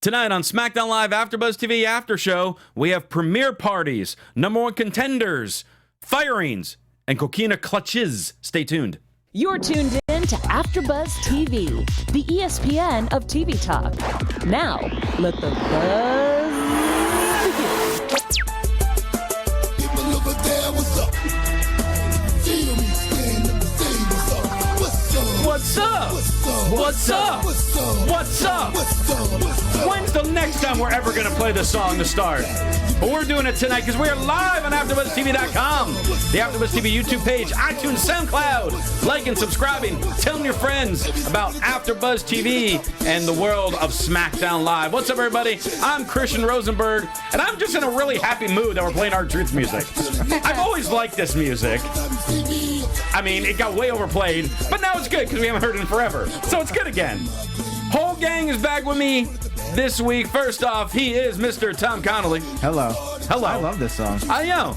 Tonight on SmackDown Live AfterBuzzTV After Show, we have premiere parties, number one contenders, firings, and coquina clutches. Stay tuned. You're tuned in to AfterBuzzTV, the ESPN of TV talk. Now, let the buzz begin. People over there, what's up? Feel me, stand up and say what's up. What's up? What's up? What's up? What's up? What's up? What's up? When's the next time we're ever going to play the song to start? But we're doing it tonight because we are live on AfterBuzzTV.com, the AfterBuzzTV YouTube page, iTunes, SoundCloud. Like and subscribing. Telling your friends about AfterBuzzTV and the world of SmackDown Live. What's up, everybody? I'm Christian Rosenberg, and I'm just in a really happy mood that we're playing our Truth music. I've always liked this music. I mean, it got way overplayed, but now it's good because we haven't heard it in forever. So it's good again. Whole gang is back with me this week. First off, he is Mr. Tom Connolly. Hello. Hello. I love this song. I know.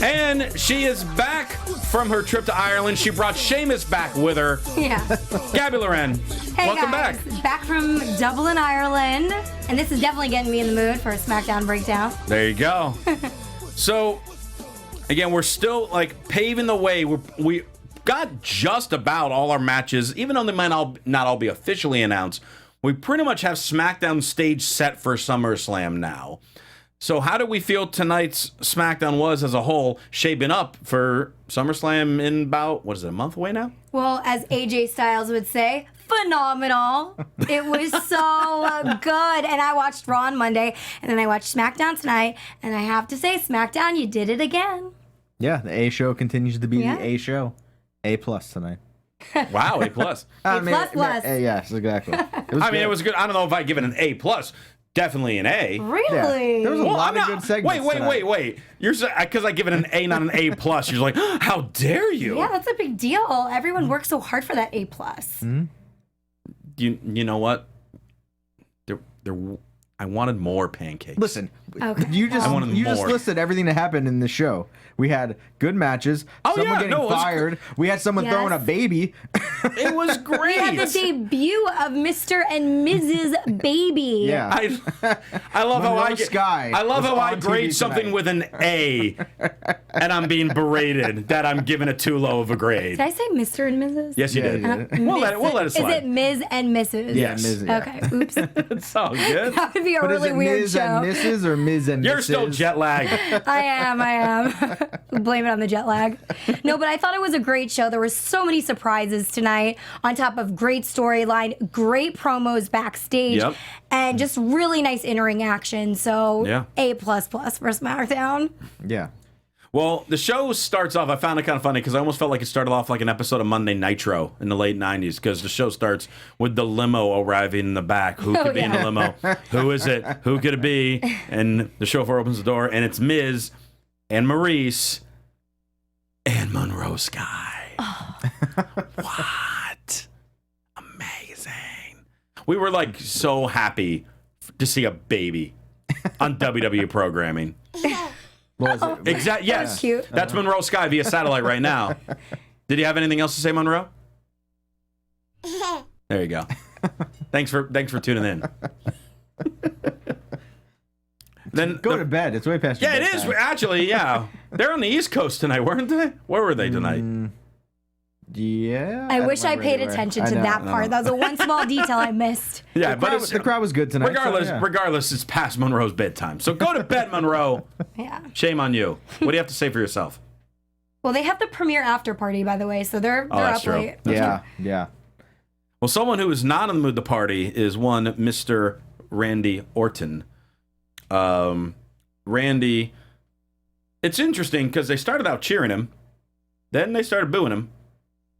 And she is back from her trip to Ireland. She brought Sheamus back with her. Yeah. Gabby Loren, Hey welcome guys, back. Back from Dublin, Ireland. And this is definitely getting me in the mood for a SmackDown breakdown. There you go. So, again, we're still like paving the way. We got just about all our matches, even though they might not all be officially announced. We pretty much have SmackDown stage set for SummerSlam now. So how do we feel tonight's SmackDown was as a whole, shaping up for SummerSlam in about, what is it, a month away now? Well, as AJ Styles would say, phenomenal. It was so good. And I watched Raw on Monday, and then I watched SmackDown tonight. And I have to say, SmackDown, you did it again. Yeah, the A show continues to be Yeah. the A show. A plus tonight. Wow, A plus. plus. Yes, exactly. It was good. I don't know if I'd give it an A plus. Definitely an A. Really? There was a Well, lot I'm of not- good segments. Wait. You're because I give it an A, not an A plus. You're like, how dare you? Yeah, that's a big deal. Everyone worked so hard for that A+. You know what? I wanted more pancakes. Listen, Okay. you just I wanted more. listed everything that happened in the show. We had good matches. Oh, someone yeah, getting no, it was fired. We had someone Yes. throwing a baby. It was We great. had the debut of Mr. and Mrs. Baby. Yeah. I love how Monroe I get, Sky I love was how I on grade TV something tonight. with an A, and I'm being berated that I'm giving it too low of a grade. Did I say Mr. and Mrs.? Yes, you Yeah, did. you did. We'll let it slide. Is it Ms. and Mrs.? Yes. Ms. Yeah. Okay, oops. It's all good. That would be a But is really it weird Ms. show. and Mrs. or Ms. and You're Mrs.? still jet lagged. I am. Blame it on the jet lag. No, but I thought it was a great show. There were so many surprises tonight, on top of great storyline, great promos backstage, Yep. and just really nice in-ring action. So Yeah. A++ for SmackDown. Yeah. Well, the show starts off, I found it kind of funny because I almost felt like it started off like an episode of Monday Nitro in the late 90s because the show starts with the limo arriving in the back. Who could be in the yeah. limo? Who is it? Who could it be? And the chauffeur opens the door and it's Miz and Maryse and Monroe Sky. What? Amazing. We were like so happy to see a baby on WWE programming. What was it? Exactly. Yes. was cute. That's Monroe Sky via satellite right now. Did you have anything else to say, Monroe? There you go. Thanks for tuning in. Then Go to bed. It's way past your Yeah, it is bedtime. actually. Yeah, they're on the East Coast tonight, weren't they? Where were they tonight? Yeah. I wish I remember paid where they were. attention I to know. that part. That was the one small detail I missed. Yeah, The crowd, the crowd was good tonight. regardless, so, yeah. regardless, it's past Monroe's bedtime. So go to bed, Monroe. Yeah. Shame on you. What do you have to say for yourself? Well, they have the premiere after party, by the way, so they're that's up true. late. Yeah. Well, someone who is not in the mood to party is one Mr. Randy Orton. Randy, it's interesting because they started out cheering him, then they started booing him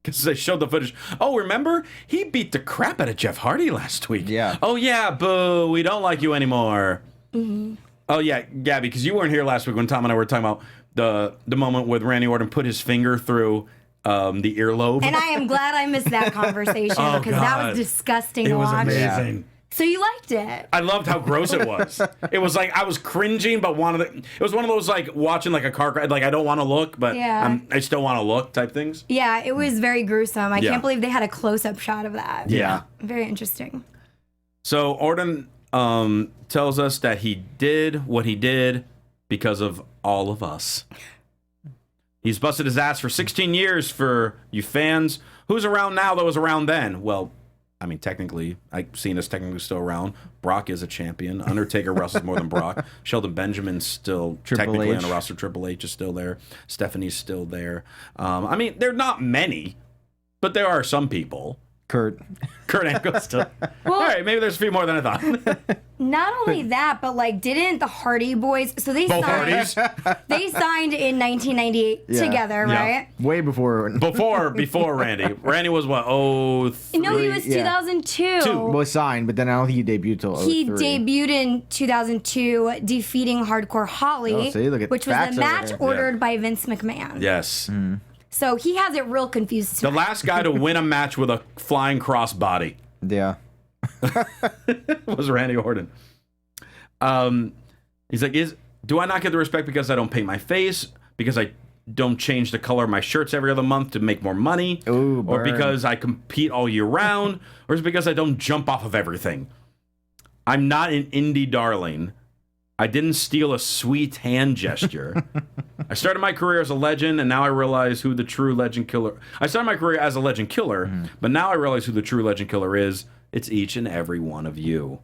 because they showed the footage. Oh, remember? He beat the crap out of Jeff Hardy last week. Yeah. Oh, yeah, boo. We don't like you anymore. Mm-hmm. Oh, yeah, Gabby, because you weren't here last week when Tom and I were talking about the moment where Randy Orton put his finger through the earlobe. And I am glad I missed that conversation Oh, because that God. was disgusting It to was watch. amazing. So you liked it? I loved how gross it was. It was like I was cringing, but it was one of those like watching like a car crash. Like I don't want to look, but Yeah. I still want to look type things. Yeah, it was very gruesome. I Yeah. can't believe they had a close-up shot of that. Yeah. Very interesting. So Orton tells us that he did what he did because of all of us. He's busted his ass for 16 years for you fans. Who's around now that was around then? Well, I mean, technically, Cena's technically still around. Brock is a champion. Undertaker wrestles more than Brock. Sheldon Benjamin's still technically on the roster. Triple H is still there. Stephanie's still there. I mean, there are not many, but there are some people. Kurt Angle's still. Well, all right, maybe there's a few more than I thought. Not only that, but like, didn't the Hardy Boys? So they Both signed. Hardys. They signed in 1998 together, Yeah. right? way before Before Randy. Randy was what? No, he was 2002. was signed, but then I don't think he debuted till 03. He debuted in 2002, defeating Hardcore Holly, Oh, see, look at which was facts a over match here. ordered by Vince McMahon. Yes. So he has it real confused. The last guy to win a match with a flying crossbody Yeah. was Randy Orton. He's like, do I not get the respect because I don't paint my face? Because I don't change the color of my shirts every other month to make more money? Ooh, or burn. because I compete all year round? Or is it because I don't jump off of everything? I'm not an indie darling. I didn't steal a sweet hand gesture. I started my career as a legend, and now I realize who the true legend killer... I started my career as a legend killer, but now I realize who the true legend killer is. It's each and every one of you.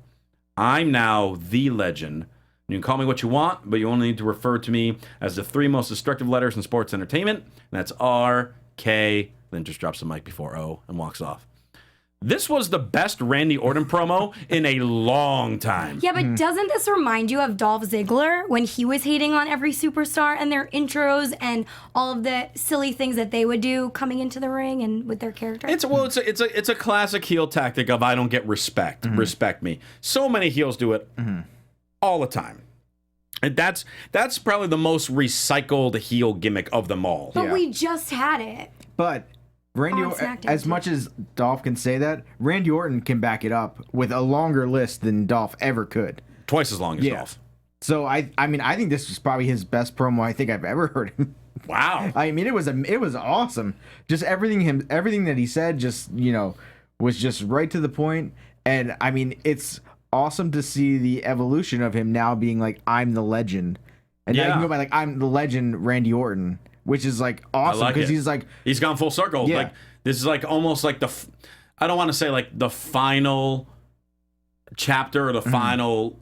I'm now the legend. You can call me what you want, but you only need to refer to me as the three most destructive letters in sports entertainment, and that's R-K. Then just drops the mic before O and walks off. This was the best Randy Orton promo in a long time. Yeah, but doesn't this remind you of Dolph Ziggler when he was hating on every superstar and their intros and all of the silly things that they would do coming into the ring and with their character? It's a classic heel tactic of I don't get respect. Respect me. So many heels do it all the time. And that's probably the most recycled heel gimmick of them all. But we just had it. But Randy, On SmackDown, as too. much as Dolph can say that, Randy Orton can back it up with a longer list than Dolph ever could. Twice as long as Dolph. So I mean, I think this was probably his best promo I think I've ever heard him. Wow. I mean, it was awesome. Just everything that he said, just was just right to the point. And I mean, it's awesome to see the evolution of him now being like, I'm the legend, and now you can go by like, I'm the legend, Randy Orton. Which is like awesome because he's gone full circle. Yeah. Like this is like almost like I don't want to say like the final chapter or the final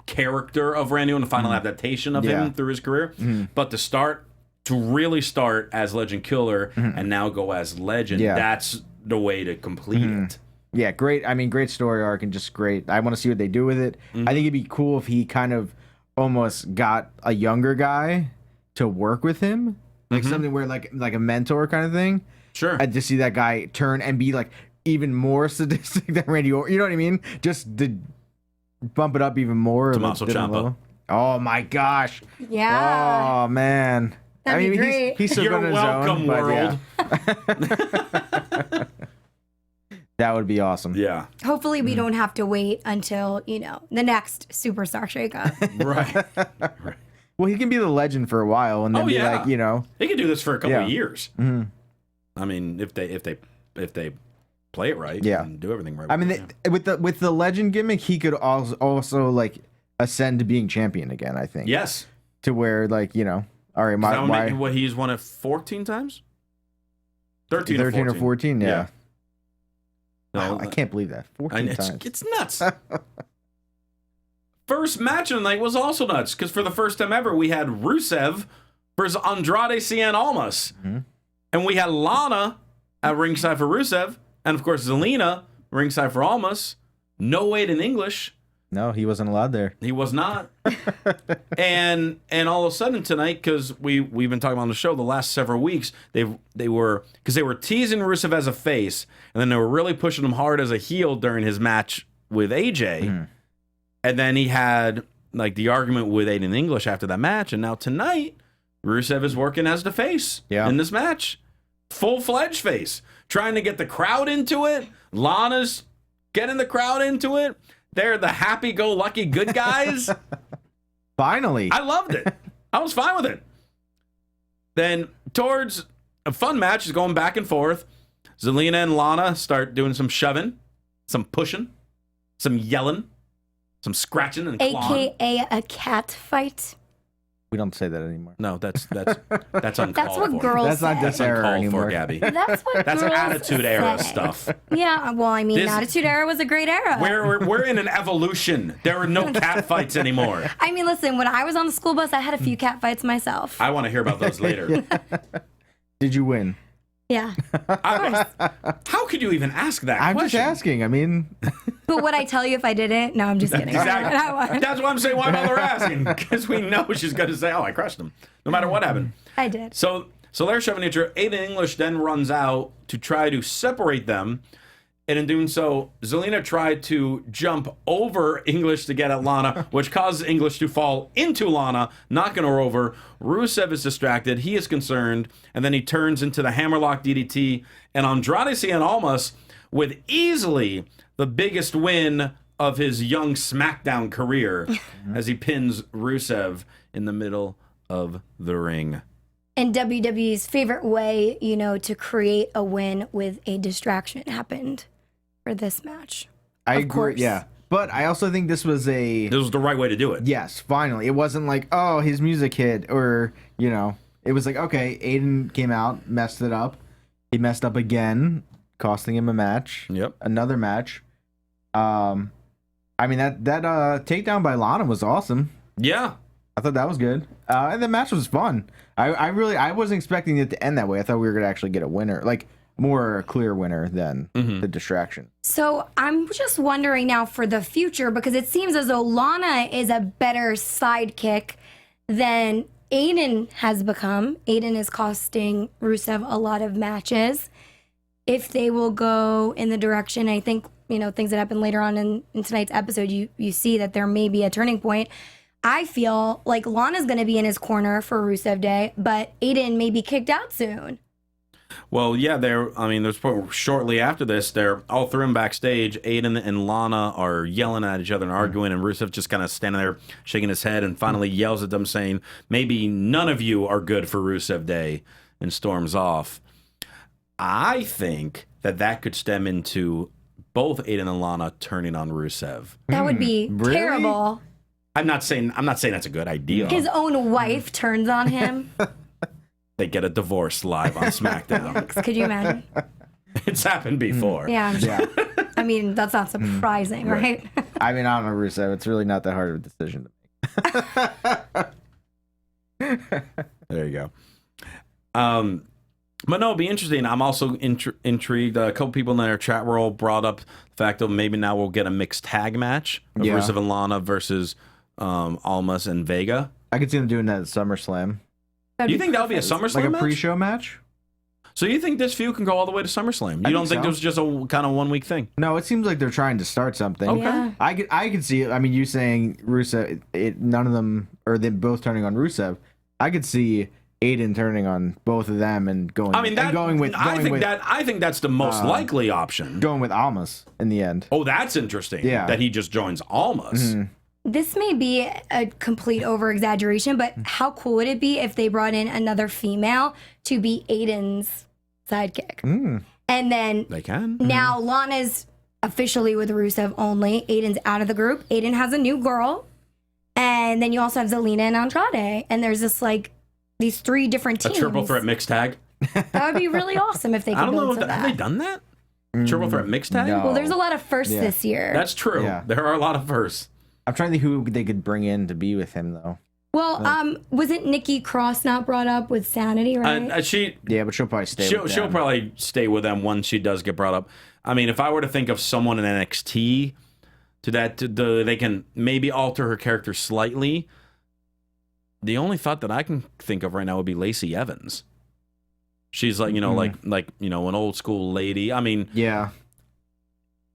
character of Randy Orton, the final adaptation of him through his career, but to really start as Legend Killer and now go as Legend. That's the way to complete it. Yeah, great. I mean, great story arc and just great. I want to see what they do with it. I think it'd be cool if he kind of almost got a younger guy to work with him. Like something where like a mentor kind of thing. Sure. And to see that guy turn and be like even more sadistic than Randy Orton. You know what I mean? Just to bump it up even more. Tommaso Ciampa. Oh my gosh. Yeah. Oh man. That'd be great. He's still You're good on his welcome, own, world. Yeah. That would be awesome. Yeah. Hopefully we don't have to wait until, the next superstar shakeup. Right. Well, he can be the legend for a while and then be like, He could do this for a couple of Yeah. years. I mean, if they play it right and do everything right. I mean, with the legend gimmick, he could also like ascend to being champion again, I think. Yes. To where all right, what he's won it 14 times? 13 or 14, yeah. No, Wow, I can't believe that. 14 times. It's nuts. First match of the night was also nuts because for the first time ever, we had Rusev versus Andrade Sienne Almas. And we had Lana at ringside for Rusev. And of course, Zelina ringside for Almas. No weight in English. No, he wasn't allowed there. He was not. and all of a sudden tonight, because we've been talking about on the show the last several weeks, they were teasing Rusev as a face, and then they were really pushing him hard as a heel during his match with AJ. And then he had like the argument with Aiden English after that match, and now tonight Rusev is working as the face in this match, full-fledged face, trying to get the crowd into it. Lana's getting the crowd into it. They're the happy-go-lucky good guys. Finally. I loved it. I was fine with it. Then, towards a fun match is going back and forth. Zelina and Lana start doing some shoving, some pushing, some yelling, some scratching and clawing. AKA a cat fight. We don't say that anymore. No, that's uncalled That's for. what girls That's not say. this That's era uncalled anymore. for, Gabby. That's what That's girls attitude era say. stuff. Yeah, well, I mean, This- Attitude Era was a great era. We're in an evolution. There are no cat fights anymore. I mean, listen, when I was on the school bus, I had a few cat fights myself. I want to hear about those later. Did you win? Yeah. How could you even ask that I'm question? just asking. I mean, But would I tell you if I didn't? No, I'm just kidding. Exactly. I won. That's why I'm saying why bother asking? Because we know she's going to say, "Oh, I crushed him," no matter what happened. I did. So they're shoving each other. Aiden English then runs out to try to separate them. And in doing so, Zelina tried to jump over English to get at Lana, which causes English to fall into Lana, knocking her over. Rusev is distracted. He is concerned. And then he turns into the hammerlock DDT. And Andrade Sienne Almas, with easily the biggest win of his young SmackDown career, as he pins Rusev in the middle of the ring. And WWE's favorite way, to create a win with a distraction happened for this match. I Of agree. course. Yeah, but I also think this was This was the right way to do it. yes. Finally, it wasn't like his music hit or it was like okay, Aiden came out, messed it up. He messed up again, costing him a match. Yep. Another match. I mean that takedown by Lana was awesome. Yeah. I thought that was good. And the match was fun. I wasn't expecting it to end that way. I thought we were gonna actually get a winner, like more clear winner than the distraction. So I'm just wondering now for the future, because it seems as though Lana is a better sidekick than Aiden has become. Aiden is costing Rusev a lot of matches. If they will go in the direction, I think, things that happen later on in tonight's episode, you see that there may be a turning point. I feel like Lana's going to be in his corner for Rusev Day, but Aiden may be kicked out soon. Well, yeah, there's shortly after this, they're all three of them backstage. Aiden and Lana are yelling at each other and arguing, and Rusev just kind of standing there shaking his head and finally yells at them saying, maybe none of you are good for Rusev Day, and storms off. I think that could stem into both Aiden and Lana turning on Rusev. That would be Really? terrible. I'm not saying that's a good idea. His own wife turns on him. They get a divorce live on SmackDown. Could you imagine? It's happened before. Yeah. Yeah. I mean, that's not surprising, right? I mean, I don't know, Rusev. It's really not that hard of a decision to make. There you go. But no, it'll be interesting. I'm also intrigued. A couple people in our chat roll brought up the fact that maybe now we'll get a mixed tag match of Rusev and Lana versus Almas and Vega. I could see them doing that at SummerSlam. Do you think that'll be a SummerSlam Like a match? pre-show match? So you think this feud can go all the way to SummerSlam? You I don't think think so. this was just a kind of 1 week thing? No, it seems like they're trying to start something. Okay. Yeah. I could see it. I mean, you saying Rusev, none of them, or them both turning on Rusev. I could see Aiden turning on both of them and going. I mean, and I think that's the most likely option. going with Almas in the end. Oh, that's interesting. Yeah. That he just joins Almas. This may be a complete over-exaggeration, but how cool would it be if they brought in another female to be Aiden's sidekick? And then They can. now Lana's officially with Rusev only. Aiden's out of the group. Aiden has a new girl. And then you also have Zelina and Andrade. And there's just these three different A teams. triple threat mixed tag. That would be really awesome if they could I don't know. build to Have they that. done that? Triple threat mixed tag? no. Well, there's a lot of firsts Yeah. this year. That's true. Yeah. There are a lot of firsts. I'm trying to think who they could bring in to be with him though. Well, wasn't Nikki Cross not brought up with Sanity, right? Yeah, but she'll probably stay. with She'll them. probably stay with them once she does get brought up. I mean, if I were to think of someone in NXT they can maybe alter her character slightly. The only thought that I can think of right now would be Lacey Evans. She's like, like an old school lady. I mean, Yeah.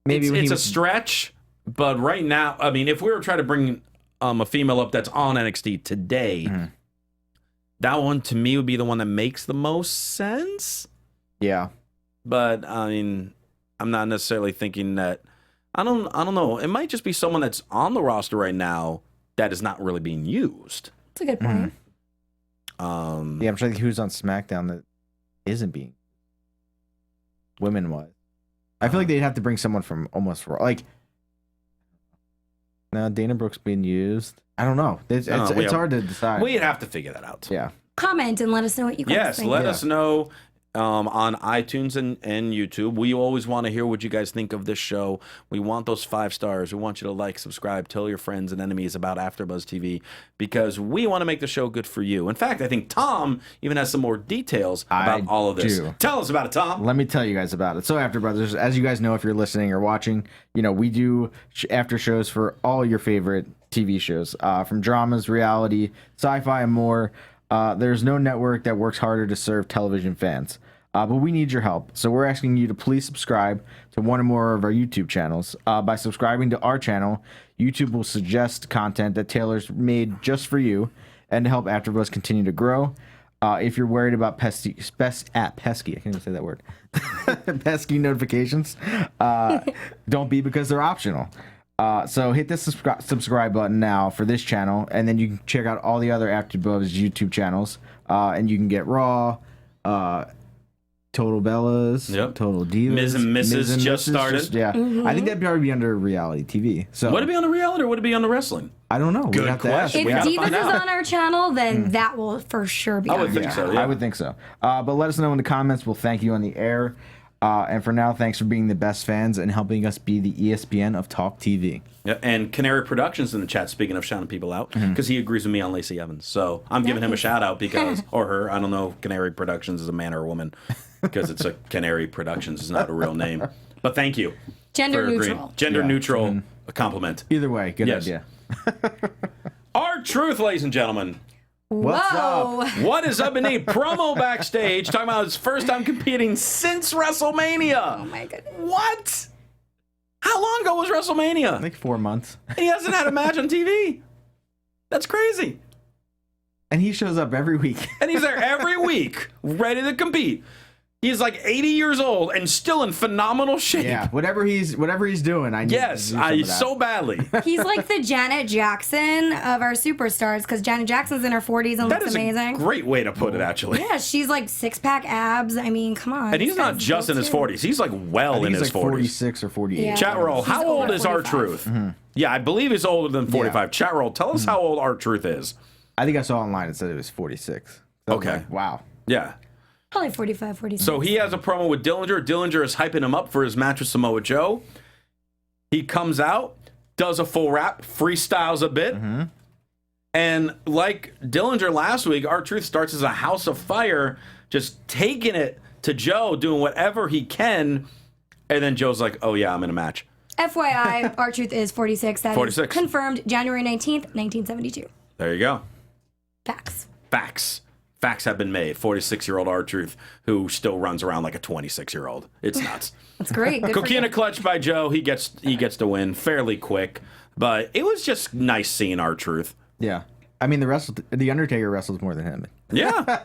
Maybe when it's a stretch, but right now, I mean, if we were trying to bring a female up that's on NXT today, that one to me would be the one that makes the most sense. Yeah. But I mean, I'm not necessarily thinking that. I don't know. It might just be someone that's on the roster right now that is not really being used. That's a good point. Yeah, I'm trying to think who's on SmackDown that isn't being women wise. I feel like they'd have to bring someone from almost like No, Dana Brooke's being used. I don't know. It's hard to decide. We'd have to figure that out. Yeah. Comment and let us know what you guys think. Yes, let us know on iTunes and YouTube. We always want to hear what you guys think of this show. We want those 5 stars. We want you to like, subscribe, tell your friends and enemies about AfterBuzz TV because we want to make the show good for you. In fact, I think Tom even has some more details about all of this. Tell us about it, Tom. Let me tell you guys about it. So, AfterBuzzers, as you guys know, if you're listening or watching, we do after shows for all your favorite TV shows, from dramas, reality, sci-fi, and more. There's no network that works harder to serve television fans. But we need your help. So we're asking you to please subscribe to one or more of our YouTube channels. By subscribing to our channel, YouTube will suggest content that Taylor's made just for you and to help AfterBuzz continue to grow. If you're worried about pesky, I can't even say that word, pesky notifications, don't be, because they're optional. So hit the subscribe button now for this channel, and then you can check out all the other AfterBuzz YouTube channels, and you can get Raw, Total Bellas, Total Divas, Miz and Mrs. just started. I think that'd probably be under reality TV. So would it be on the reality or would it be on the wrestling? I don't know. Good question. If Divas is on our channel, then that will for sure be on. I would think so. Yeah. I would think so. But let us know in the comments. We'll thank you on the air. And for now, thanks for being the best fans and helping us be the ESPN of Talk TV. Yeah, and Canary Productions in the chat, speaking of shouting people out, because he agrees with me on Lacey Evans. So I'm giving him a shout out because, or her, I don't know if Canary Productions is a man or a woman, because it's a Canary Productions is not a real name. But thank you. Gender neutral. Gender neutral, a compliment. Either way, good idea. R-Truth, ladies and gentlemen. What's up? What is up in a promo backstage talking about his first time competing since WrestleMania? Oh my goodness. What? How long ago was WrestleMania? Like 4 months. He hasn't had a match on TV. That's crazy. And he shows up every week. And he's there every week, ready to compete. He's like 80 years old and still in phenomenal shape. Yeah, whatever he's doing, I need to do some of that. So badly. He's like the Janet Jackson of our superstars, because Janet Jackson's in her 40s and looks amazing. That is a great way to put it, actually. Yeah, she's like 6-pack abs. I mean, come on. And he's not just in his 40s. He's like well in his 40s. 46 or 48. Yeah. Chat roll, how old is R-Truth? Yeah, I believe he's older than 45. Yeah. Chat roll, tell us how old R-Truth is. I think I saw online it said it was 46. So okay. Like, wow. Yeah. Probably 45, 46. So he has a promo with Dillinger. Dillinger is hyping him up for his match with Samoa Joe. He comes out, does a full rap, freestyles a bit. And like Dillinger last week, R-Truth starts as a house of fire, just taking it to Joe, doing whatever he can. And then Joe's like, oh, yeah, I'm in a match. FYI, R-Truth is 46. That 46. is confirmed January 19th, 1972. There you go. Facts. Facts have been made. 46-year-old R-Truth, who still runs around like a 26-year-old. It's nuts. That's great. Good Coquina clutch by Joe. He gets to win fairly quick. But it was just nice seeing R-Truth. Yeah. I mean, the Undertaker wrestles more than him. Yeah.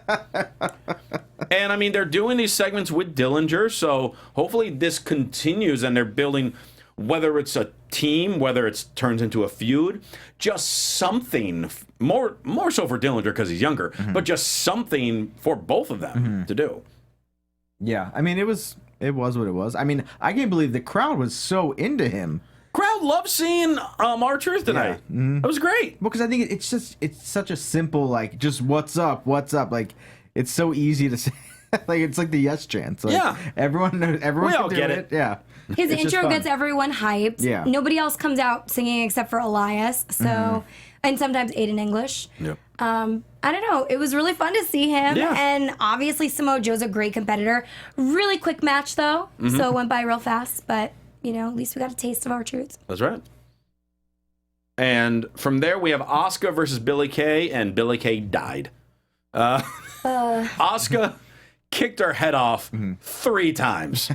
And, I mean, they're doing these segments with Dillinger, so hopefully this continues and they're building, whether it's a team, whether it turns into a feud, just something, more so for Dillinger because he's younger, but just something for both of them to do. Yeah. I mean, it was what it was. I mean, I can't believe the crowd was so into him. Crowd loved seeing R-Truth tonight. Yeah. It was great. Well, because I think it's such a simple, like, just what's up. Like, it's so easy to say. Like, it's like the yes chance. Like, yeah. Everyone we all get it. Yeah. His intro gets everyone hyped. Yeah. Nobody else comes out singing except for Elias. So, and sometimes Aiden English. Yep. I don't know. It was really fun to see him. Yeah. And obviously Samoa Joe's a great competitor. Really quick match though. So it went by real fast. But, you know, at least we got a taste of R-Truth. That's right. And from there we have Asuka versus Billie Kay, and Billie Kay died. Asuka kicked her head off 3 times.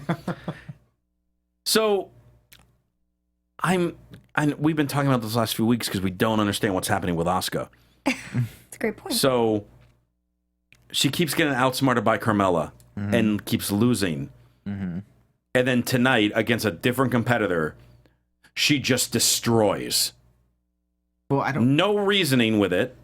So we've been talking about this last few weeks because we don't understand what's happening with Asuka. It's a great point. So she keeps getting outsmarted by Carmella and keeps losing. And then tonight, against a different competitor, she just destroys. Well, no reasoning with it.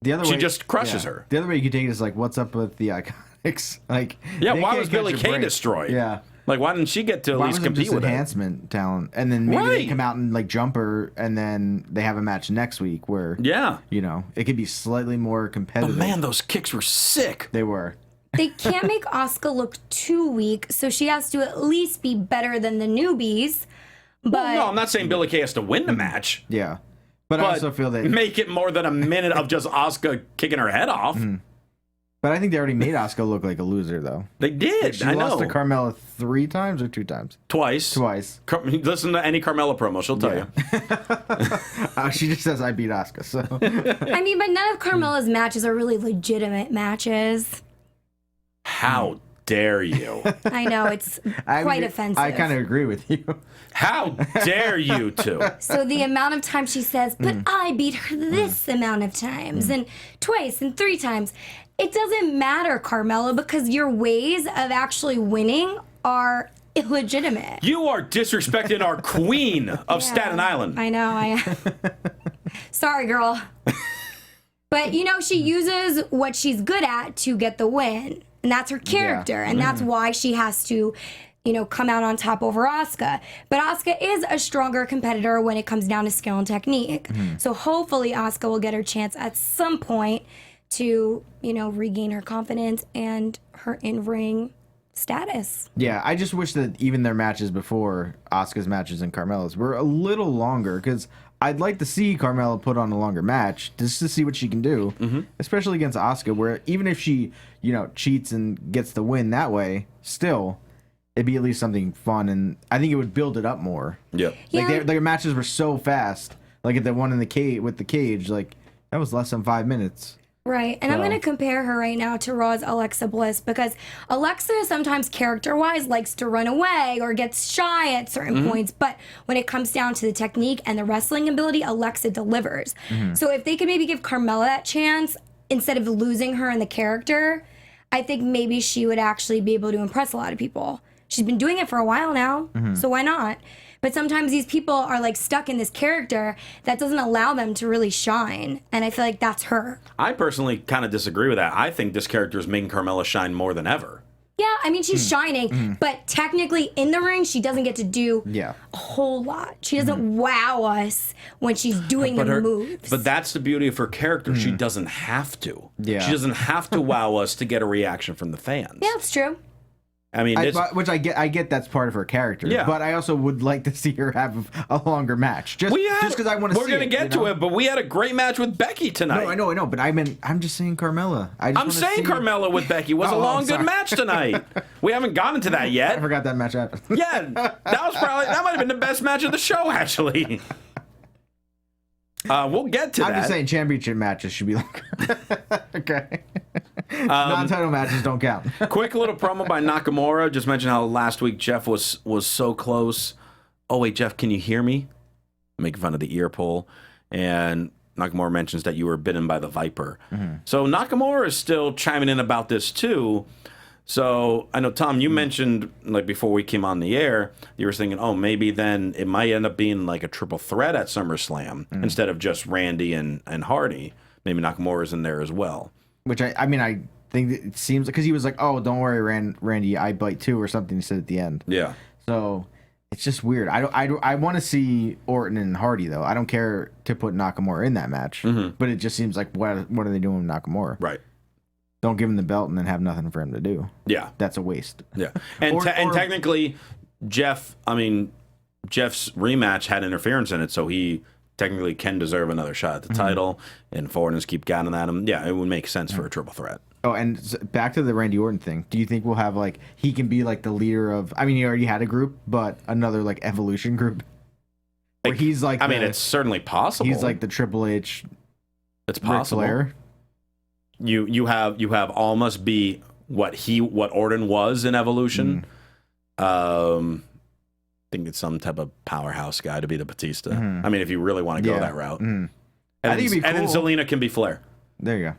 The other she way, just crushes her. The other way you could take it is like, what's up with the Iconics? Like, yeah, why was Billie Kay destroyed? Yeah. Like, why didn't she get to at Why least wasn't it compete just with it? enhancement talent, and then maybe they Right. come out and like jump her, and then they have a match next week where Yeah. it could be slightly more But competitive. man, those kicks were sick. They were. They can't make Asuka look too weak, so she has to at least be better than the newbies. But No, I'm not saying Billie Kay has to win the match. Yeah, but I But also feel that. make it more than a minute of just Asuka kicking her head off. But I think they already made Asuka look like a loser, though. They did. She I lost know. to Carmella 3 times or 2 times? Twice. Twice. Listen to any Carmella promo. She'll tell you. She just says I beat Asuka. So I mean, but none of Carmella's matches are really legitimate matches. How dare you? I know it's quite offensive. I kind of agree with you. How dare you two? So the amount of times she says, but I beat her this amount of times, and twice and 3 times. It doesn't matter, Carmella, because your ways of actually winning are illegitimate. You are disrespecting our queen of Staten Island. I know. Sorry, girl. But, she uses what she's good at to get the win. And that's her character. And that's why she has to, come out on top over Asuka. But Asuka is a stronger competitor when it comes down to skill and technique. So hopefully Asuka will get her chance at some point to, regain her confidence and her in-ring status. Yeah, I just wish that even their matches before Asuka's matches and Carmella's were a little longer, because I'd like to see Carmella put on a longer match just to see what she can do, especially against Asuka, where even if she, cheats and gets the win that way, still, it'd be at least something fun, and I think it would build it up more. Yep. Like, their matches were so fast, like at the one in the cage with the cage, like, that was less than 5 minutes. Right, and I'm going to compare her right now to Raw's Alexa Bliss, because Alexa sometimes character-wise likes to run away or gets shy at certain points, but when it comes down to the technique and the wrestling ability, Alexa delivers. So if they could maybe give Carmella that chance, instead of losing her in the character, I think maybe she would actually be able to impress a lot of people. She's been doing it for a while now, so why not? But sometimes these people are like stuck in this character that doesn't allow them to really shine. And I feel like that's her. I personally kind of disagree with that. I think this character is making Carmella shine more than ever. Yeah, I mean, she's shining, but technically in the ring, she doesn't get to do Yeah. a whole lot. She doesn't wow us when she's doing the moves. But that's the beauty of her character. She doesn't have to. Yeah. She doesn't have to wow us to get a reaction from the fans. Yeah, that's true. I mean, it's, Which I get that's part of her character. Yeah. But I also would like to see her have a longer match. Just because I want to see it. We're going to get to it, but we had a great match with Becky tonight. No, I know, but I'm just saying Carmella. I'm saying Carmella with Becky was a long, good match tonight. We haven't gotten to that I yet. forgot that match happened. Yeah, that might have been the best match of the show, actually. We'll get to that. I'm just saying championship matches should be longer. Okay. Non-title matches don't count. Quick little promo by Nakamura. Just mentioned how last week Jeff was so close. Oh, wait, Jeff, can you hear me? Making fun of the ear pull. And Nakamura mentions that you were bitten by the viper. So Nakamura is still chiming in about this, too. So I know, Tom, you mentioned, like, before we came on the air, you were thinking, oh, maybe then it might end up being like a triple threat at SummerSlam instead of just Randy and Hardy. Maybe Nakamura's in there as well. Which I mean, I think it seems because he was like, "Oh, don't worry, Randy, I bite too," or something. He said at the end. Yeah. So it's just weird. I want to see Orton and Hardy though. I don't care to put Nakamura in that match, but it just seems like what are they doing with Nakamura? Right. Don't give him the belt and then have nothing for him to do. Yeah. That's a waste. Yeah. And and technically, Jeff's rematch had interference in it, so he technically can deserve another shot at the title, and foreigners keep gouging at him. Yeah, it would make sense for a triple threat. Oh, and back to the Randy Orton thing. Do you think we'll have like he can be like the leader of? I mean, he already had a group, but another like evolution group where he's like. I mean, it's certainly possible. He's like the Triple H. It's possible. Ric Flair. You have Almas be what Orton was in Evolution. I think it's some type of powerhouse guy to be the Batista. I mean, if you really want to go that route. And I think it'd be cool. And then Zelina can be Flair. There you go.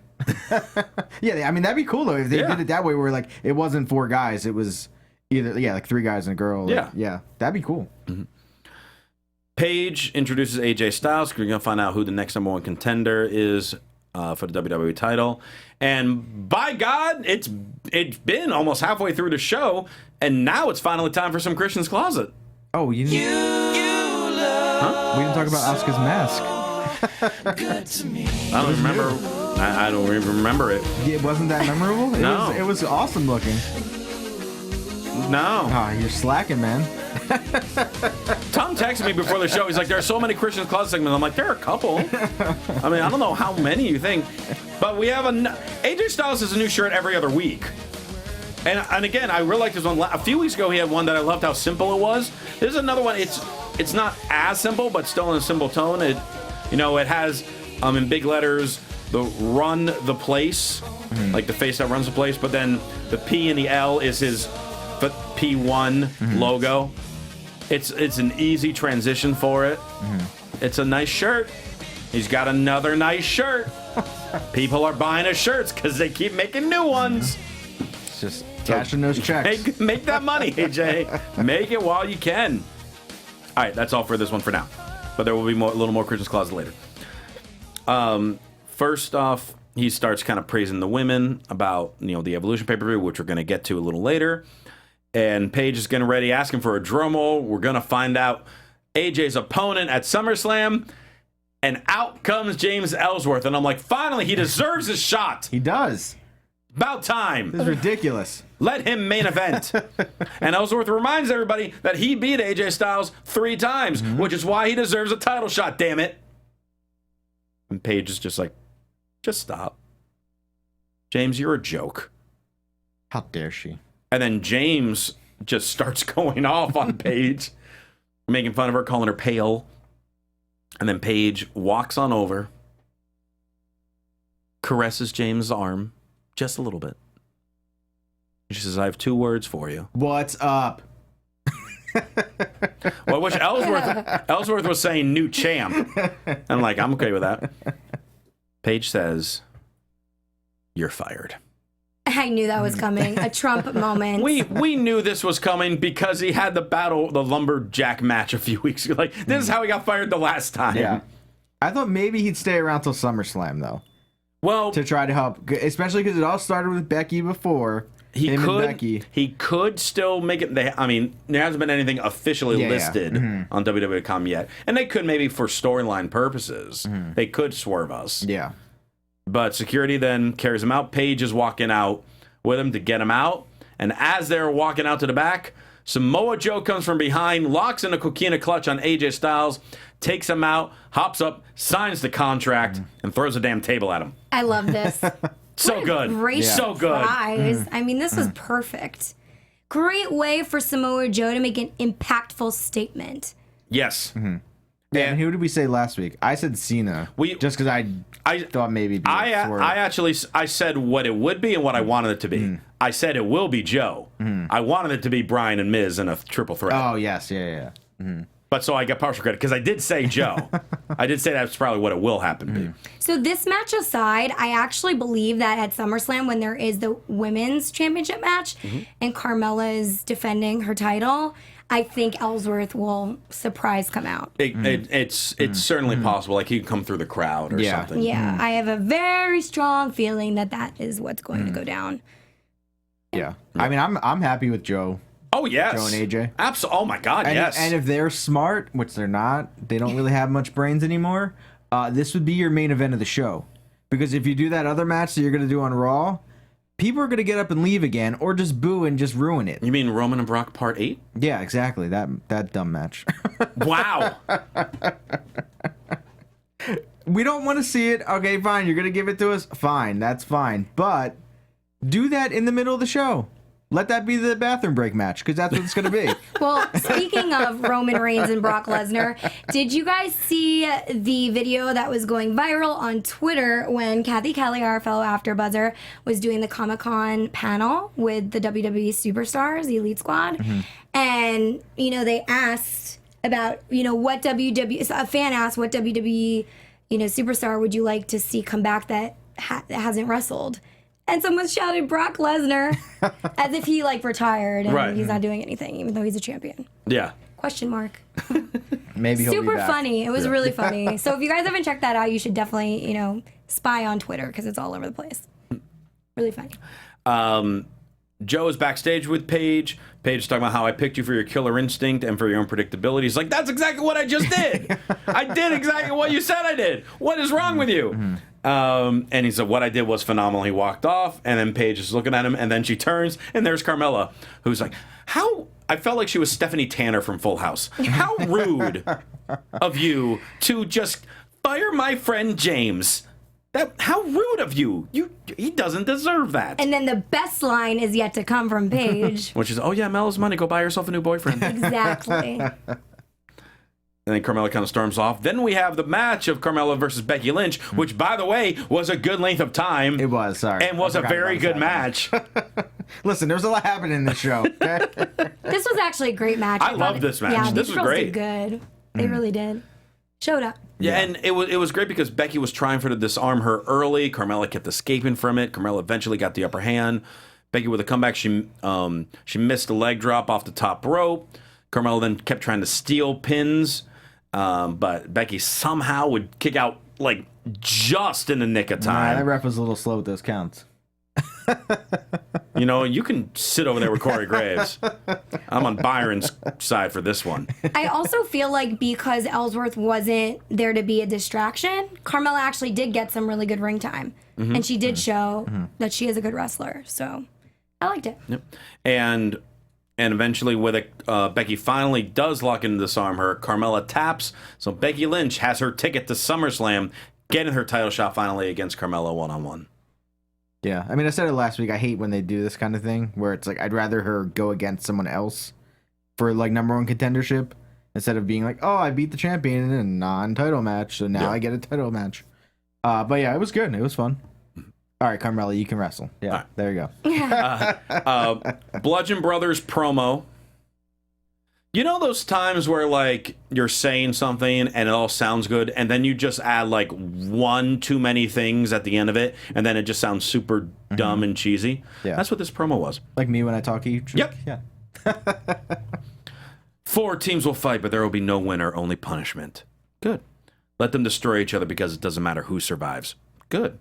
Yeah, I mean that'd be cool though if they did it that way, where like it wasn't 4 guys, it was either like 3 guys and a girl. Yeah, like, yeah, that'd be cool. Paige introduces AJ Styles. We're gonna find out who the next #1 contender is for the WWE title. And by God, it's it's been almost halfway through the show, and now it's finally time for some Christian's Closet. Oh, you didn't. Huh? We didn't talk about Asuka's mask. I don't remember. I don't even remember it. Yeah, wasn't that memorable? No. It was awesome looking. No. Oh, you're slacking, man. Tom texted me before the show. He's like, there are so many Christian's Closet segments. I'm like, there are a couple. I mean, I don't know how many you think. But we have AJ Styles has a new shirt every other week. And again, I really like this one. A few weeks ago, he had one that I loved how simple it was. There's another one. It's not as simple, but still in a simple tone. It has in big letters the run the place, like the face that runs the place. But then the P and the L is his P1 logo. It's an easy transition for it. It's a nice shirt. He's got another nice shirt. People are buying his shirts because they keep making new ones. It's just cashing those checks. Make that money, AJ. Make it while you can. All right, that's all for this one for now. But there will be a little more Christian's Closet later. First off, he starts kind of praising the women about the Evolution pay-per-view, which we're going to get to a little later. And Paige is getting ready, asking for a drum roll. We're going to find out AJ's opponent at SummerSlam. And out comes James Ellsworth. And I'm like, finally, he deserves his shot. He does. About time. This is ridiculous. Let him main event. And Ellsworth reminds everybody that he beat AJ Styles 3 times, which is why he deserves a title shot, damn it. And Paige is just like, just stop. James, you're a joke. How dare she? And then James just starts going off on Paige, making fun of her, calling her pale. And then Paige walks on over, caresses James' arm just a little bit. She says, I have 2 words for you. What's up? Well, which Ellsworth was saying new champ. I'm like, I'm okay with that. Paige says, you're fired. I knew that was coming. A Trump moment. We knew this was coming because he had the lumberjack match a few weeks ago. Like, this is how he got fired the last time. Yeah. I thought maybe he'd stay around till SummerSlam, though. Well, to try to help, especially because it all started with Becky before. He could still make it. There hasn't been anything officially listed on WWE.com yet, and they could maybe for storyline purposes they could swerve us. Yeah, but security then carries him out. Paige is walking out with him to get him out, and as they're walking out to the back, Samoa Joe comes from behind, locks in a coquina clutch on AJ Styles, takes him out, hops up, signs the contract, and throws a damn table at him. I love this. So good. Great So good. surprise. I mean, this was perfect. Great way for Samoa Joe to make an impactful statement. Yes. Yeah, and who did we say last week? I said Cena. Just because I thought maybe it'd be I said what it would be and what I wanted it to be. I said it will be Joe. I wanted it to be Bryan and Miz in a triple threat. Oh, yes. Yeah. But so I got partial credit because I did say Joe. I did say that's probably what it will happen to be. So this match aside, I actually believe that at SummerSlam when there is the women's championship match and Carmella is defending her title, I think Ellsworth will surprise come out. It's certainly possible. Like he could come through the crowd or something. Yeah, I have a very strong feeling that is what's going to go down. Yeah. I mean, I'm happy with Joe. Oh, yes. Joe and AJ. Absolutely. Oh, my God, yes. And if they're smart, which they're not, they don't really have much brains anymore, this would be your main event of the show. Because if you do that other match that you're going to do on Raw, people are going to get up and leave again or just boo and just ruin it. You mean Roman and Brock Part 8? Yeah, exactly. That dumb match. Wow. We don't want to see it. Okay, fine. You're going to give it to us? Fine. That's fine. But do that in the middle of the show. Let that be the bathroom break match, because that's what it's going to be. Well, speaking of Roman Reigns and Brock Lesnar, did you guys see the video that was going viral on Twitter when Kathy Kelly, our fellow AfterBuzzer, was doing the Comic-Con panel with the WWE superstars, the Elite Squad? And, they asked about, what WWE... So a fan asked what WWE, superstar would you like to see come back that hasn't wrestled? And someone shouted Brock Lesnar as if he retired and he's not doing anything, even though he's a champion. Yeah. Question mark. Maybe he'll Super be back. funny. It was really funny. So if you guys haven't checked that out, you should definitely, spy on Twitter because it's all over the place. Really funny. Joe is backstage with Paige. Paige is talking about how I picked you for your killer instinct and for your unpredictability. He's like, that's exactly what I just did. I did exactly what you said I did. What is wrong with you? And he said, what I did was phenomenal. He walked off, and then Paige is looking at him, and then she turns, and there's Carmella, who's like, how... I felt like she was Stephanie Tanner from Full House. How rude of you to just fire my friend James. How rude of you. He doesn't deserve that. And then the best line is yet to come from Paige. Which is, oh yeah, Mella's money. Go buy yourself a new boyfriend. Exactly. And then Carmella kind of storms off. Then we have the match of Carmella versus Becky Lynch, which, by the way, was a good length of time. It was, sorry. And was a very good match. Listen, there's a lot happening in this show. Okay? This was actually a great match. I love this match. Yeah, This these was girls great. did good. They really did. Showed up. Yeah, and it was great because Becky was trying to disarm her early. Carmella kept escaping from it. Carmella eventually got the upper hand. Becky with a comeback, she missed a leg drop off the top rope. Carmella then kept trying to steal pins. But Becky somehow would kick out, like, just in the nick of time. That ref was a little slow with those counts. You know, you can sit over there with Corey Graves. I'm on Byron's side for this one. I also feel like because Ellsworth wasn't there to be a distraction, Carmella actually did get some really good ring time. And she did show that she is a good wrestler. So I liked it. Yep. And eventually, with it, Becky finally does lock in and disarm her. Carmella taps, so Becky Lynch has her ticket to SummerSlam, getting her title shot finally against Carmella one-on-one. Yeah, I mean, I said it last week. I hate when they do this kind of thing, where it's like, I'd rather her go against someone else for, like, #1 contendership, instead of being like, oh, I beat the champion in a non-title match, so now I get a title match. But yeah, it was good. It was fun. All right, Carmella, you can wrestle. Yeah, right. There you go. Bludgeon Brothers promo. You know those times where, like, you're saying something and it all sounds good, and then you just add, like, one too many things at the end of it, and then it just sounds super dumb and cheesy? Yeah. That's what this promo was. Like me when I talk each Yep. Yeah. 4 teams will fight, but there will be no winner, only punishment. Good. Let them destroy each other because it doesn't matter who survives. Good.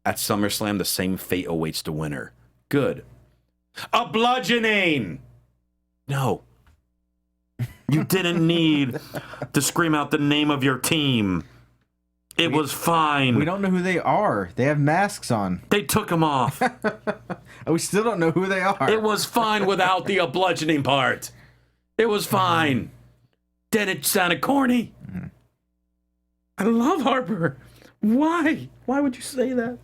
At SummerSlam, the same fate awaits the winner. Good. A bludgeoning! No. You didn't need to scream out the name of your team. It was fine. We don't know who they are. They have masks on. They took them off. We still don't know who they are. It was fine without the bludgeoning part. It was fine. Then it sounded corny. I love Harper. Why? Why would you say that?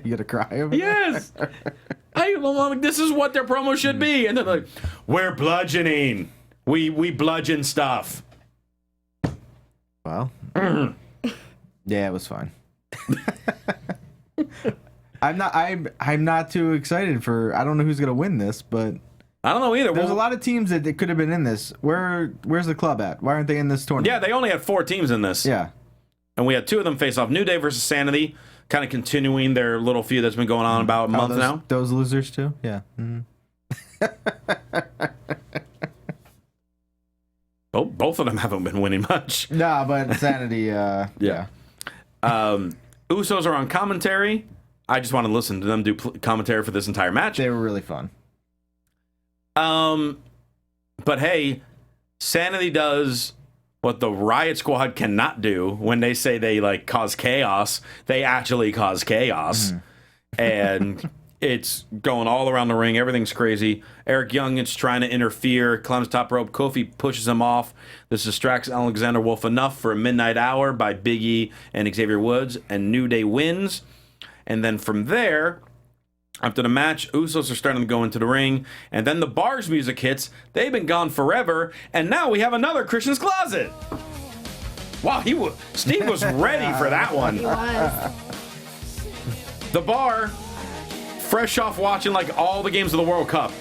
You gonna cry over Yes. This is what their promo should be. And they're like, we're bludgeoning. We bludgeon stuff. Well, yeah, it was fine. I'm not too excited for. I don't know who's gonna win this, but I don't know either. there's a lot of teams that could have been in this. Where's the club at? Why aren't they in this tournament? Yeah, they only had 4 teams in this. Yeah. And we had 2 of them face off. New Day versus Sanity, kind of continuing their little feud that's been going on about a month now. Those losers too. Yeah. Mm-hmm. Oh, both of them haven't been winning much. No, but Sanity. Yeah. Usos are on commentary. I just want to listen to them do commentary for this entire match. They were really fun. But hey, Sanity does what the Riot Squad cannot do when they say they like cause chaos. They actually cause chaos. And it's going all around the ring. Everything's crazy. Eric Young is trying to interfere. Climbs top rope. Kofi pushes him off. This distracts Alexander Wolf enough for a midnight hour by Big E and Xavier Woods. And New Day wins. And then from there, after the match, Usos are starting to go into the ring. And then the Bars music hits. They've been gone forever. And now we have another Christian's Closet. Wow, Steve was ready for that one. He was. The Bar, fresh off watching like all the games of the World Cup,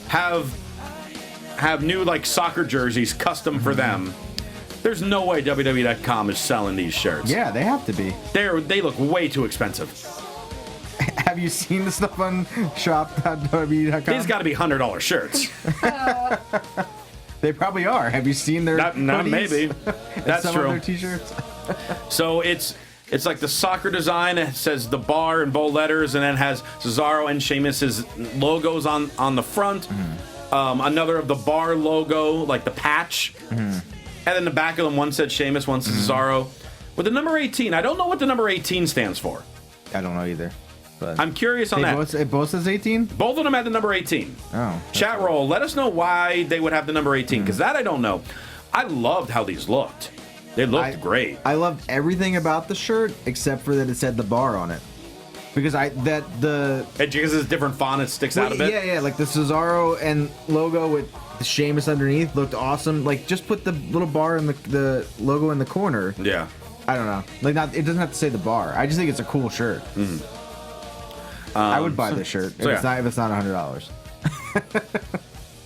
have new like soccer jerseys custom for them. There's no way WWE.com is selling these shirts. Yeah, they have to be. They look way too expensive. Have you seen the stuff on shop.wwe.com? These got to be $100 shirts. They probably are. Have you seen their Not hoodies maybe. and That's some true. of their t-shirts? So it's It's like the soccer design. It says the bar in bold letters, and then has Cesaro and Sheamus's logos on the front. Another of the bar logo, like the patch. And then the back of them, one said Sheamus, one said Cesaro. With the number 18, I don't know what the number 18 stands for. I don't know either. But I'm curious on that. It both says 18? Both of them had the number 18. Oh. Chat roll, let us know why they would have the number 18, because that I don't know. I loved how these looked. They looked great. I loved everything about the shirt except for that it said the bar on it. Because Because it's a different font, it sticks out a bit. Yeah, like the Cesaro and logo with the Sheamus underneath looked awesome. Like, just put the little bar in the logo in the corner. Yeah. I don't know. Like, it doesn't have to say the bar. I just think it's a cool shirt. I would buy this shirt if it's not $100.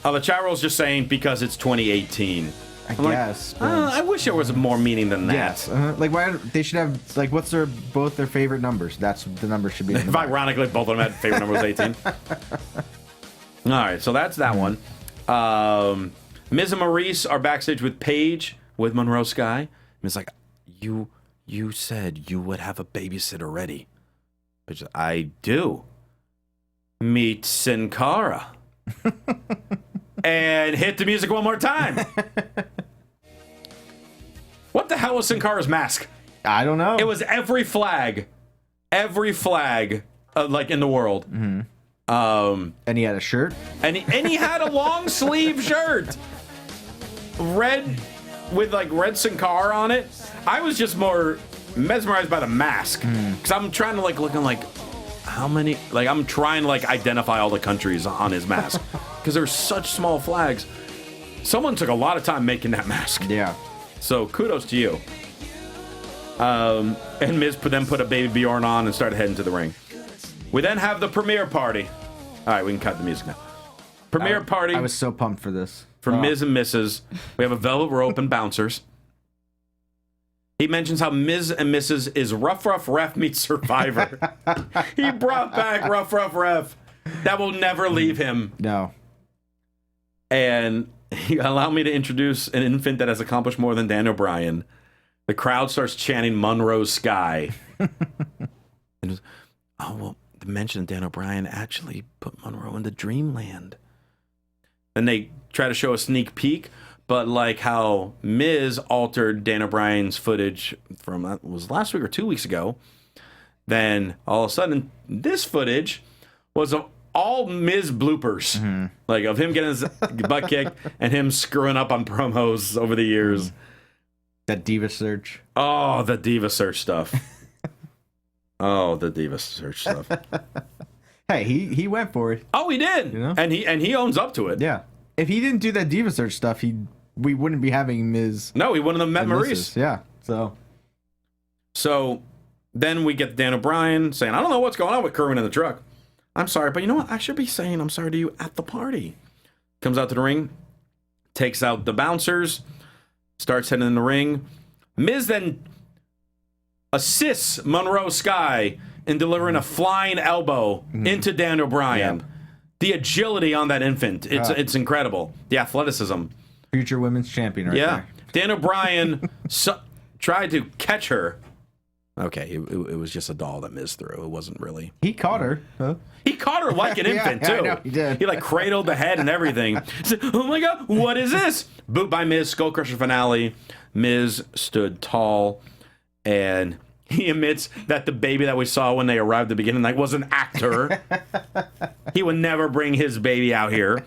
The chat roll's just saying because it's 2018. I guess. I wish there was more meaning than that. Yes. Like, why they should have, like, what's both their favorite numbers? That's the number should be. If ironically both of them had favorite number was 18. All right, so that's that one. Miz and Maryse are backstage with Paige with Monroe Sky. Miz like, you said you would have a babysitter ready. Paige, I do. Meet Sin Cara. And hit the music one more time. What the hell was Sin Cara's mask? I don't know. It was every flag, like in the world. And he had a shirt. And he had a long sleeve shirt, red with like red Sin Cara on it. I was just more mesmerized by the mask because I'm trying to like looking like how many, like I'm trying to like identify all the countries on his mask because there's such small flags. Someone took a lot of time making that mask. Yeah. So kudos to you. And Miz then put a baby Bjorn on and started heading to the ring. We then have the premiere party. All right, we can cut the music now. Premiere party. I was so pumped for this. For Miz and Mrs. We have a velvet rope and bouncers. He mentions how Miz and Mrs. is Rough Ref meets Survivor. He brought back Rough Ref. That will never leave him. No. And he allowed me to introduce an infant that has accomplished more than Dan O'Brien. The crowd starts chanting Monroe Sky. And well, the mention of Dan O'Brien actually put Monroe into Dreamland. And they try to show a sneak peek, but like how Miz altered Dan O'Brien's footage from, that was last week or 2 weeks ago, then all of a sudden this footage was all Miz bloopers, like of him getting his butt kicked and him screwing up on promos over the years. That Diva Search. Oh, the Diva Search stuff. Oh, the Diva Search stuff. Hey, he went for it. Oh, he did. You know? And he owns up to it. Yeah. If he didn't do that Diva Search stuff, we wouldn't be having Miz. No, he wouldn't have met Maryse. Mrs. Yeah. So then we get Dan O'Brien saying, I don't know what's going on with Kerwin in the truck. I'm sorry, but you know what? I should be saying I'm sorry to you at the party. Comes out to the ring, takes out the bouncers, starts heading in the ring. Miz then assists Monroe Sky in delivering a flying elbow into Dan O'Brien. Yep. The agility on that infant, it's incredible. The athleticism. Future women's champion right there. Dan O'Brien tried to catch her. Okay, it was just a doll that Miz threw. It wasn't really. He caught her. Huh? He caught her like an infant, too. I know, he did. He like cradled the head and everything. He said, oh my God, what is this? Boot by Miz, Skull Crusher finale. Miz stood tall, and he admits that the baby that we saw when they arrived at the beginning like was an actor. He would never bring his baby out here.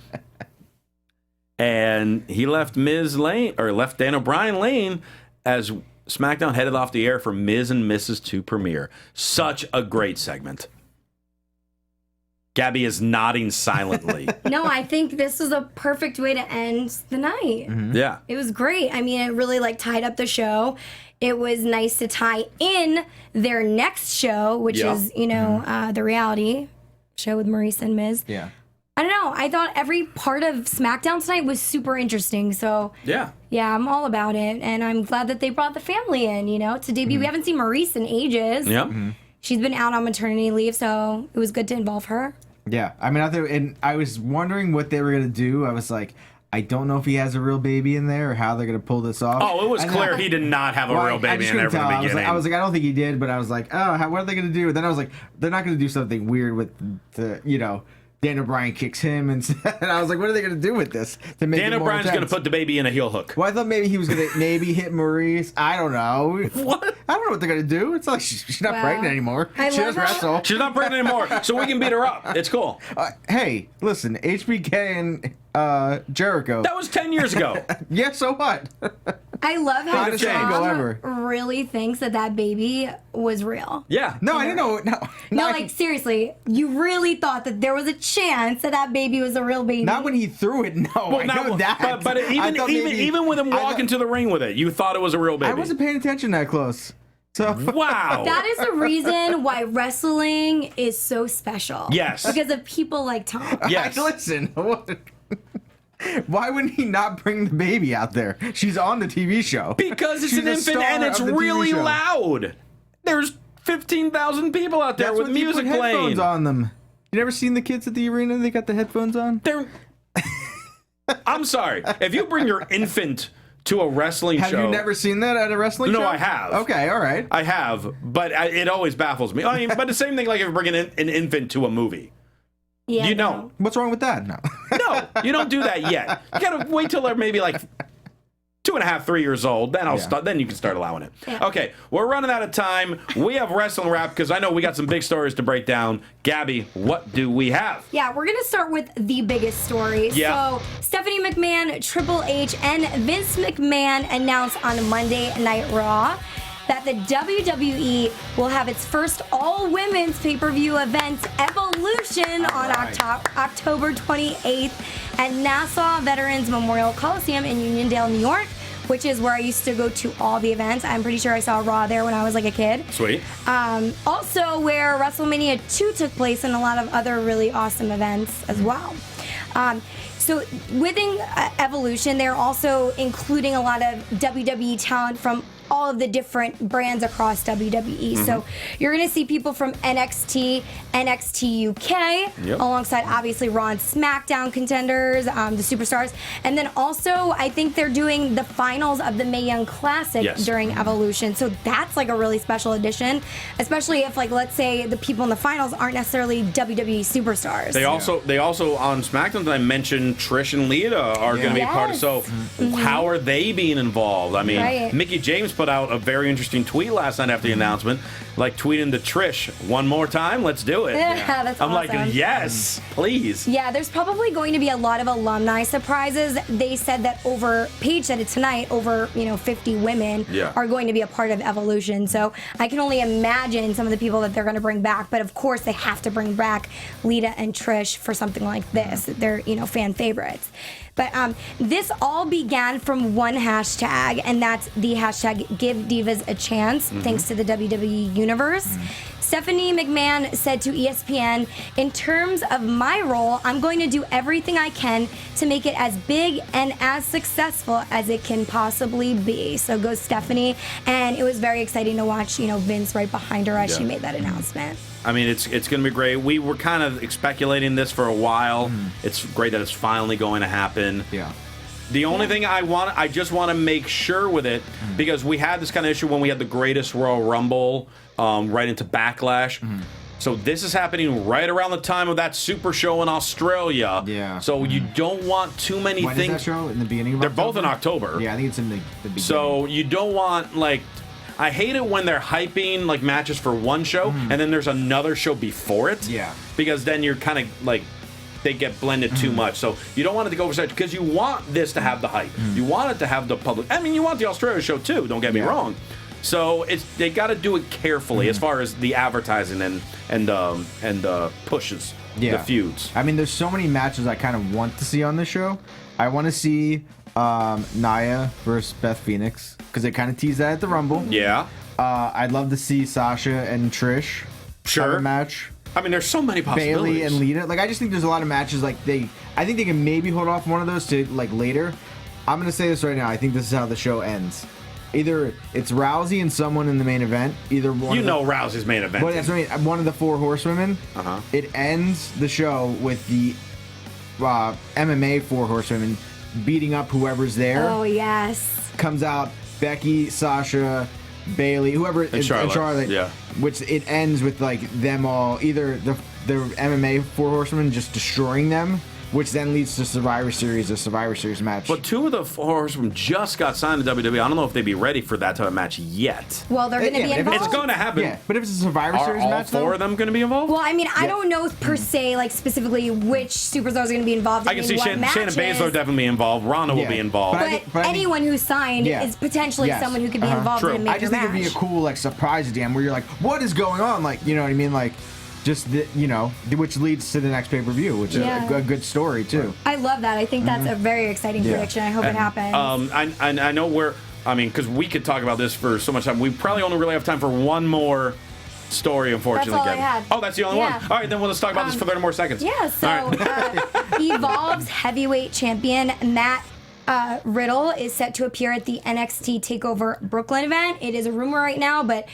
And he left left Dan O'Brien lane as SmackDown headed off the air for Miz and Mrs. to premiere. Such a great segment. Gabby is nodding silently. No, I think this was a perfect way to end the night. Yeah. It was great. I mean, it really like tied up the show. It was nice to tie in their next show, which is, the reality show with Maryse and Miz. Yeah. I don't know. I thought every part of SmackDown tonight was super interesting. So, yeah, I'm all about it. And I'm glad that they brought the family in, to debut. We haven't seen Maryse in ages. Yep. She's been out on maternity leave, so it was good to involve her. Yeah. I mean, I was wondering what they were going to do. I was like, I don't know if he has a real baby in there or how they're gonna pull this off. Oh, it was And clear then- he did not have a Well, real I baby just in there couldn't from the tell. beginning. I was like, I don't think he did, but I was like, oh, what are they gonna do? Then I was like, they're not gonna do something weird with the, Daniel Bryan kicks him, and I was like, what are they gonna do with this to make Daniel it more Bryan's going to intense? put the baby in a heel hook. Well, I thought maybe he was gonna maybe hit Maryse. I don't know. What? I don't know what they're gonna do. It's like she's not Wow. pregnant anymore. I She love does how- wrestle. She's not pregnant anymore, so we can beat her up. It's cool. Hey, listen, HBK and Jericho. That was 10 years ago. Yeah, so what? I love how Hottest angle ever. Tom really thinks that baby was real. Yeah. No, I didn't know. No, like seriously, you really thought that there was a chance that baby was a real baby. Not when he threw it. No, Well, I know that. But I thought maybe- even with him I walking thought- to the ring with it, you thought it was a real baby. I wasn't paying attention that close. So Wow. That is the reason why wrestling is so special. Yes. Because of people like Tom. Yes. Listen. Why wouldn't he not bring the baby out there? She's on the TV show. Because it's She's an a infant star and it's of the TV really show. loud. There's 15,000 people out there That's with what you music put playing. headphones on them. You never seen the kids at the arena? They got the headphones on. They're... I'm sorry. If you bring your infant to a wrestling Have show... you never seen that at a wrestling show? No, I have. Okay, all right. I have, but it always baffles me. I mean, but the same thing like if you bring an infant to a movie. Yeah, You no. don't. What's wrong with that? No. No, you don't do that yet. You gotta wait till they're maybe like 2.5, 3 years old. Then I'll start. Then you can start allowing it. Yeah. Okay, we're running out of time. We have wrestling wrap because I know we got some big stories to break down. Gabby, what do we have? Yeah, we're going to start with the biggest story. Yeah. So, Stephanie McMahon, Triple H, and Vince McMahon announced on Monday Night Raw that the WWE will have its first all-women's pay-per-view event, Evolution, on October 28th at Nassau Veterans Memorial Coliseum in Uniondale, New York, which is where I used to go to all the events. I'm pretty sure I saw Raw there when I was like a kid. Sweet. Also where WrestleMania 2 took place and a lot of other really awesome events as well. So within Evolution, they're also including a lot of WWE talent from all of the different brands across WWE. So you're going to see people from NXT, NXT UK, alongside obviously Raw and SmackDown contenders, the superstars. And then also, I think they're doing the finals of the Mae Young Classic during Evolution. So that's like a really special edition, especially if, like, let's say the people in the finals aren't necessarily WWE superstars. They also on SmackDown I mentioned Trish and Lita are going to be part of. So how are they being involved? I mean, Mickie James put out a very interesting tweet last night after the announcement, like tweeting to Trish, one more time, let's do it. Yeah, that's I'm awesome. like, yes, please. Yeah, there's probably going to be a lot of alumni surprises. They said that Paige said it tonight, over 50 women are going to be a part of Evolution. So I can only imagine some of the people that they're going to bring back. But of course, they have to bring back Lita and Trish for something like this. They're fan favorites. But this all began from one hashtag, and that's the hashtag Give Divas a Chance, thanks to the WWE Universe. Stephanie McMahon said to ESPN, in terms of my role, I'm going to do everything I can to make it as big and as successful as it can possibly be. So goes Stephanie, and it was very exciting to watch, Vince right behind her as she made that announcement. I mean, it's going to be great. We were kind of speculating this for a while. It's great that it's finally going to happen. Yeah. The only thing I just want to make sure with it, because we had this kind of issue when we had the Greatest Royal Rumble right into Backlash. So this is happening right around the time of that Super Show in Australia. Yeah. So you don't want too many When things. is that show? In the beginning of They're October? both in October. Yeah, I think it's in the beginning. So you don't want, like... I hate it when they're hyping like matches for one show and then there's another show before it. Yeah. Because then you're kind of like, they get blended too much. So you don't want it to go over because you want this to have the hype. You want it to have the public. I mean, you want the Australia show too. Don't get me wrong. So they got to do it carefully as far as the advertising and pushes the feuds. I mean, there's so many matches I kind of want to see on this show. I want to see Nia versus Beth Phoenix because they kind of teased that at the Rumble. Yeah. I'd love to see Sasha and Trish have a match. I mean, there's so many possibilities. Bailey and Lita. Like, I just think there's a lot of matches. Like, I think they can maybe hold off one of those to like later. I'm gonna say this right now. I think this is how the show ends. Either it's Rousey and someone in the main event. Either one. Rousey's main event. Well, that's right. One of the 4 horsewomen. It ends the show with the MMA 4 horsewomen beating up whoever's there. Oh, yes. Comes out Becky, Sasha, Bailey, whoever, and Charlotte. Yeah. Which it ends with like them all, either the MMA Four Horsemen just destroying them, which then leads to a Survivor Series match. But 2 of the 4 Horsemen just got signed to WWE. I don't know if they'd be ready for that type of match yet. Well, they're going to be involved. It's going to happen. Yeah, but if it's a Survivor Series match, all 4 of them going to be involved? Well, I mean, I don't know per se, like specifically which superstars are going to be involved. I can see Shayna Baszler definitely involved. Ronda will be involved. But anyone who's signed is potentially someone who could be involved in a major match. I just think it'd be a cool like surprise at the end where you're like, what is going on? Like, you know what I mean? Like, just which leads to the next pay-per-view, which is a good story too. I love that. I think that's a very exciting prediction. I hope it happens. I know because we could talk about this for so much time. We probably only really have time for one more story, unfortunately. That's all I had. Oh, that's the only one. All right, then we'll just talk about this for 30 more seconds. Yeah. So, Evolve's heavyweight champion Matt Riddle is set to appear at the NXT TakeOver Brooklyn event. It is a rumor right now, but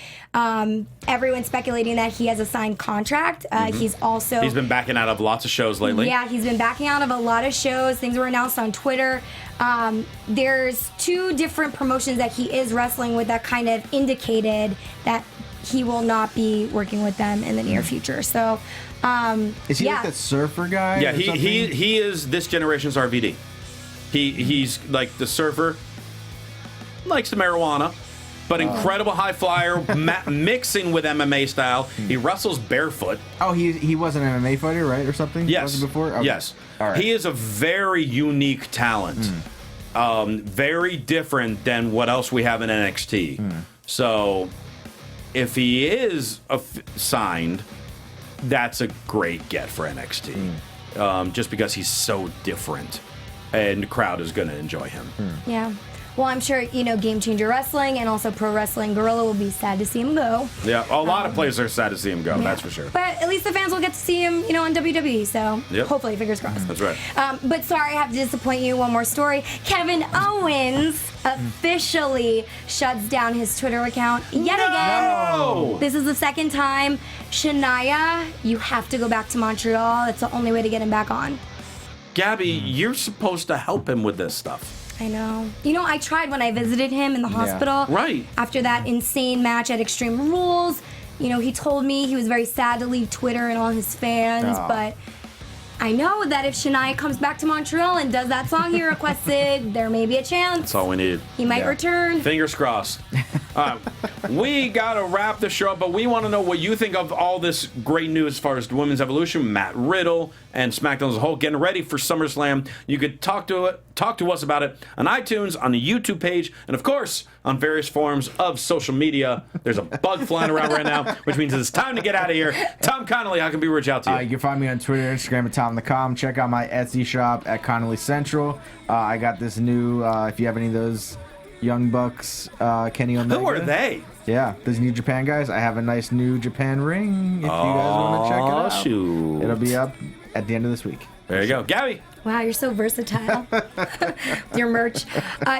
everyone's speculating that he has a signed contract. He's been backing out of lots of shows lately. Yeah, he's been backing out of a lot of shows. Things were announced on Twitter. There's 2 different promotions that he is wrestling with that kind of indicated that he will not be working with them in the near future. So, is he like that surfer guy? Yeah, he is this generation's RVD. He's like the surfer, likes the marijuana, but incredible high flyer, mixing with MMA style. He wrestles barefoot. Oh, he was an MMA fighter, right, or something? Yes. Was he before? Okay. Yes. All right. He is a very unique talent. Very different than what else we have in NXT. So, if he is signed, that's a great get for NXT. Just because he's so different. And the crowd is going to enjoy him. Yeah. Well, I'm sure, Game Changer Wrestling and also Pro Wrestling Guerrilla will be sad to see him go. Yeah, a lot of players are sad to see him go, that's for sure. But at least the fans will get to see him, on WWE, so hopefully, fingers crossed. That's right. But sorry, I have to disappoint you. One more story. Kevin Owens officially shuts down his Twitter account yet again. No! This is the second time. Shania, you have to go back to Montreal. It's the only way to get him back on. Gabby, you're supposed to help him with this stuff. I know. I tried when I visited him in the hospital. Right. After that insane match at Extreme Rules. He told me he was very sad to leave Twitter and all his fans, but I know that if Shania comes back to Montreal and does that song he requested, there may be a chance. That's all we need. He might return. Fingers crossed. We got to wrap the show up, but we want to know what you think of all this great news as far as the women's evolution, Matt Riddle, and SmackDown as a whole getting ready for SummerSlam. You could talk to us about it on iTunes, on the YouTube page, and of course, on various forms of social media. There's a bug flying around right now, which means it's time to get out of here. Tom Connolly, how can we reach out to you? You can find me on Twitter, Instagram at TomTheCom. Check out my Etsy shop at Connolly Central. I got this new, if you have any of those Young Bucks, Kenny Omega. Who are they? Yeah, those New Japan guys. I have a nice New Japan ring if you guys want to check it out. Shoot. It'll be up at the end of this week. There you go. Gabby. Wow, you're so versatile with your merch.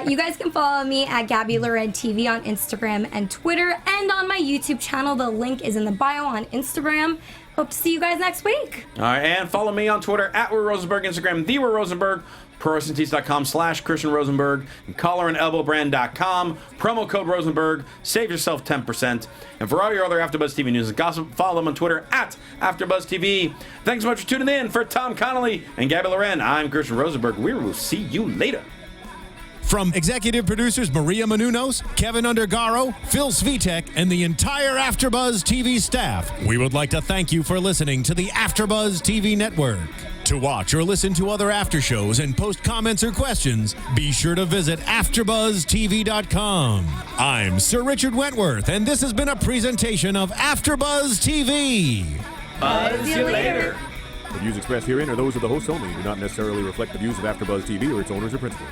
You guys can follow me at Gabby Loren TV on Instagram and Twitter, and on my YouTube channel. The link is in the bio on Instagram. Hope to see you guys next week. All right, and follow me on Twitter at Will Rosenberg, Instagram, The Will Rosenberg, ProWrestlingTees.com/Christian Rosenberg, and collarandelbowbrand.com. Promo code Rosenberg. Save yourself 10%. And for all your other AfterBuzz TV news and gossip, follow them on Twitter at AfterBuzzTV. Thanks so much for tuning in. For Tom Connolly and Gabby Loren, I'm Christian Rosenberg. We will see you later. From executive producers Maria Menounos, Kevin Undergaro, Phil Svitek, and the entire AfterBuzz TV staff, we would like to thank you for listening to the AfterBuzz TV network. To watch or listen to other after shows and post comments or questions, be sure to visit AfterBuzzTV.com. I'm Sir Richard Wentworth, and this has been a presentation of AfterBuzz TV. Buzz you later. The views expressed herein are those of the hosts only and do not necessarily reflect the views of AfterBuzz TV or its owners or principals.